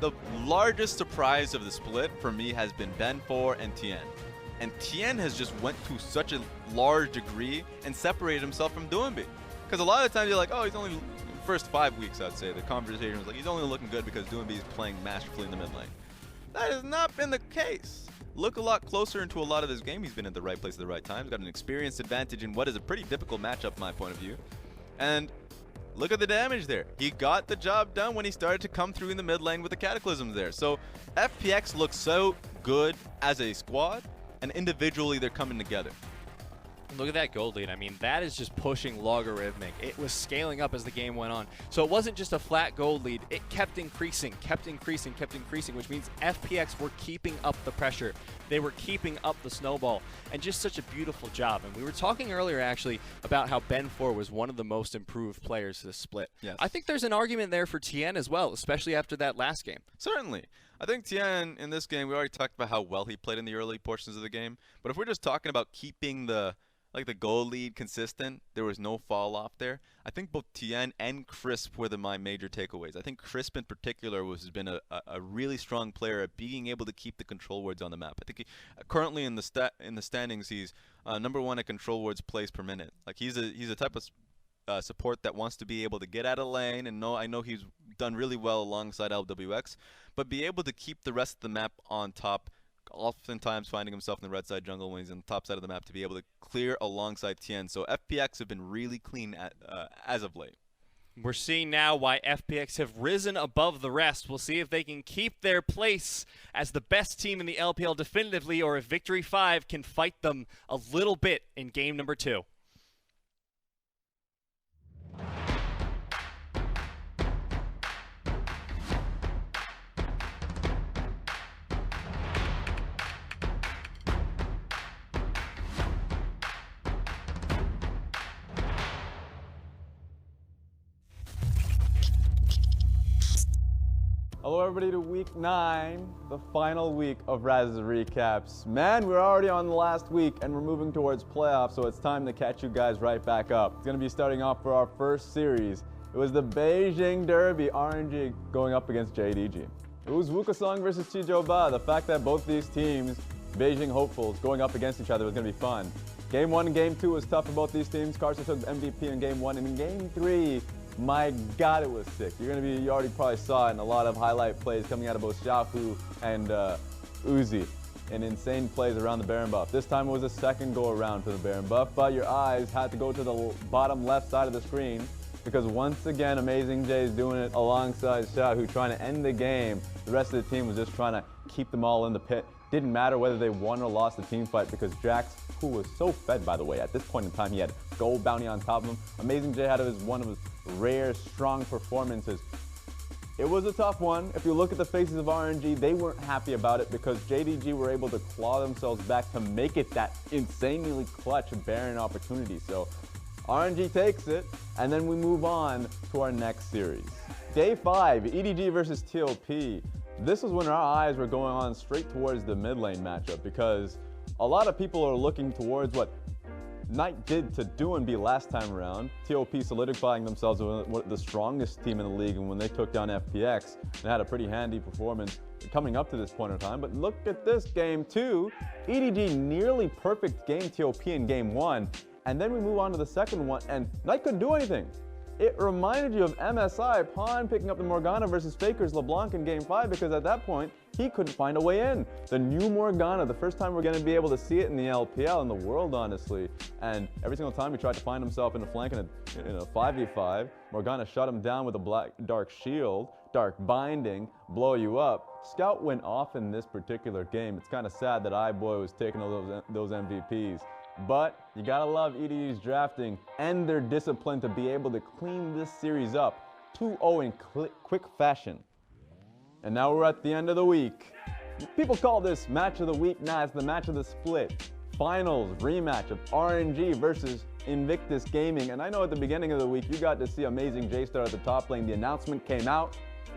[SPEAKER 2] the largest surprise of the split for me has been Ben4 and Tian. And Tian has just went to such a large degree and separated himself from Doinb. Because a lot of times you're like, oh, he's only, first 5 weeks I'd say, the conversation was like, he's only looking good because Doinb is playing masterfully in the mid lane. That has not been the case. Look a lot closer into a lot of this game. He's been at the right place at the right time. He's got an experienced advantage in what is a pretty difficult matchup from my point of view. And look at the damage there. He got the job done when he started to come through in the mid lane with the Cataclysms there. So FPX looks so good as a squad, and individually they're coming together.
[SPEAKER 1] Look at that gold lead. I mean, that is just pushing logarithmic. It was scaling up as the game went on. So it wasn't just a flat gold lead. It kept increasing, which means FPX were keeping up the pressure. They were keeping up the snowball, and just such a beautiful job. And we were talking earlier, actually, about how Ben4 was one of the most improved players to the split.
[SPEAKER 2] Yes.
[SPEAKER 1] I think there's an argument there for Tian as well, especially after that last game.
[SPEAKER 2] Certainly. I think Tian, in this game, we already talked about how well he played in the early portions of the game. But if we're just talking about keeping the goal lead consistent, there was no fall off there. I think both Tian and Crisp were my major takeaways. I think Crisp in particular has been a really strong player at being able to keep the control wards on the map. I think currently in the standings, he's #1 at control wards plays per minute. Like he's a type of support that wants to be able to get out of lane, and I know he's done really well alongside LWX, but be able to keep the rest of the map on top, oftentimes finding himself in the red side jungle when he's on the top side of the map to be able to clear alongside Tian. So FPX have been really clean as of late.
[SPEAKER 1] We're seeing now why FPX have risen above the rest. We'll see if they can keep their place as the best team in the LPL definitively, or if Victory 5 can fight them a little bit in game number 2.
[SPEAKER 3] Hello everybody to week 9, the final week of Raz's recaps. Man, we're already on the last week and we're moving towards playoffs, so it's time to catch you guys right back up. It's going to be starting off for our first series. It was the Beijing Derby, RNG going up against JDG. It was Wukesong versus Chijoba. The fact that both these teams, Beijing hopefuls, going up against each other was going to be fun. Game 1 and Game 2 was tough for both these teams. Carson took MVP in Game 1, and in Game 3, my God, it was sick. You already probably saw it in a lot of highlight plays coming out of both Xiaohu and Uzi, and insane plays around the Baron buff. This time it was a second go around for the Baron buff, but your eyes had to go to the bottom left side of the screen because once again, Amazing Jay is doing it alongside Xiaohu, trying to end the game. The rest of the team was just trying to keep them all in the pit. Didn't matter whether they won or lost the team fight because Jax, who was so fed by the way, at this point in time he had gold bounty on top of him. Amazing Jay had one of his rare, strong performances. It was a tough one. If you look at the faces of RNG, they weren't happy about it because JDG were able to claw themselves back to make it that insanely clutch Baron opportunity. So RNG takes it, and then we move on to our next series. Day 5, EDG versus TOP. This was when our eyes were going on straight towards the mid lane matchup because a lot of people are looking towards what Knight did to Doinb last time around. TOP solidifying themselves as the strongest team in the league, and when they took down FPX, they had a pretty handy performance coming up to this point in time. But look at this game 2. EDG nearly perfect game TOP in game 1, and then we move on to the second one, and Knight couldn't do anything. It reminded you of MSI Pawn picking up the Morgana versus Faker's LeBlanc in Game 5 because at that point, he couldn't find a way in. The new Morgana, the first time we're going to be able to see it in the LPL, in the world, honestly. And every single time he tried to find himself in a flank in a 5v5, Morgana shut him down with a dark shield, dark binding, blow you up. Scout went off in this particular game. It's kind of sad that iBoy was taking all those MVPs. But you gotta love EDU's drafting and their discipline to be able to clean this series up 2-0 in quick fashion. And now we're at the end of the week. People call this match of the week. Nah, it's the match of the split. Finals rematch of RNG versus Invictus Gaming. And I know at the beginning of the week, you got to see amazing Jayce at the top lane. The announcement came out.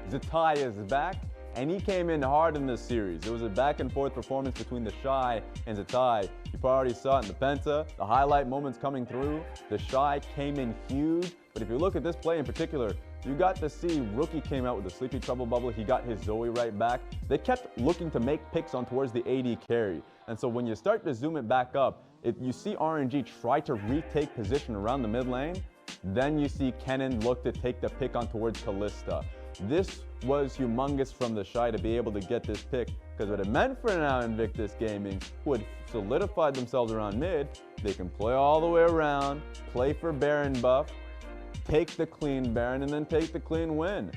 [SPEAKER 3] Zatai is back, and he came in hard in this series. It was a back and forth performance between the Shy and Zatai. You already saw it in the Penta, the highlight moments coming through. The Shy came in huge, but if you look at this play in particular, you got to see Rookie came out with the Sleepy Trouble Bubble. He got his Zoe right back. They kept looking to make picks on towards the AD carry. And so when you start to zoom it back up, you see RNG try to retake position around the mid lane. Then you see Kennen look to take the pick on towards Kalista. This was humongous from the Shy to be able to get this pick, because what it meant for now Invictus Gaming, who had solidified themselves around mid, they can play all the way around, play for Baron buff, take the clean Baron, and then take the clean win.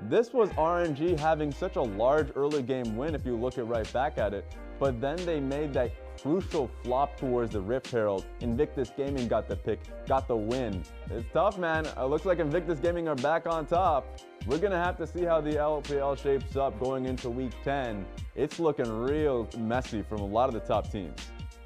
[SPEAKER 3] This was RNG having such a large early game win if you look at right back at it, but then they made that crucial flop towards the Rift Herald. Invictus Gaming got the pick, got the win. It's tough, man. It looks like Invictus Gaming are back on top. We're gonna have to see how the LPL shapes up going into week 10. It's looking real messy from a lot of the top teams.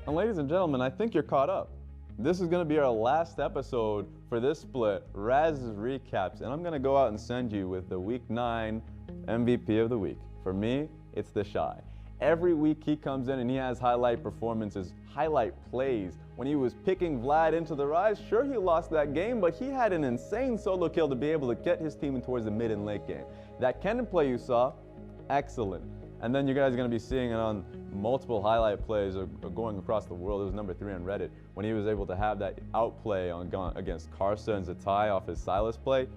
[SPEAKER 3] And ladies and gentlemen, I think you're caught up. This is gonna be our last episode for this split, Raz's recaps, and I'm gonna go out and send you with the week 9 MVP of the week. For me, it's the Shy. Every week he comes in and he has highlight performances, highlight plays. When he was picking Vlad into the Rise, sure he lost that game, but he had an insane solo kill to be able to get his team in towards the mid and late game. That Kennen play you saw, excellent. And then you guys are going to be seeing it on multiple highlight plays going across the world. It was number 3 on Reddit when he was able to have that outplay against Karsa and Zatai off his Sylas play.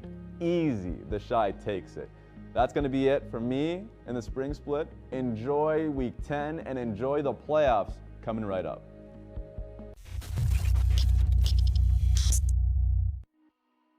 [SPEAKER 3] Easy, the Shy takes it. That's going to be it for me in the spring split. Enjoy week 10 and enjoy the playoffs coming right up.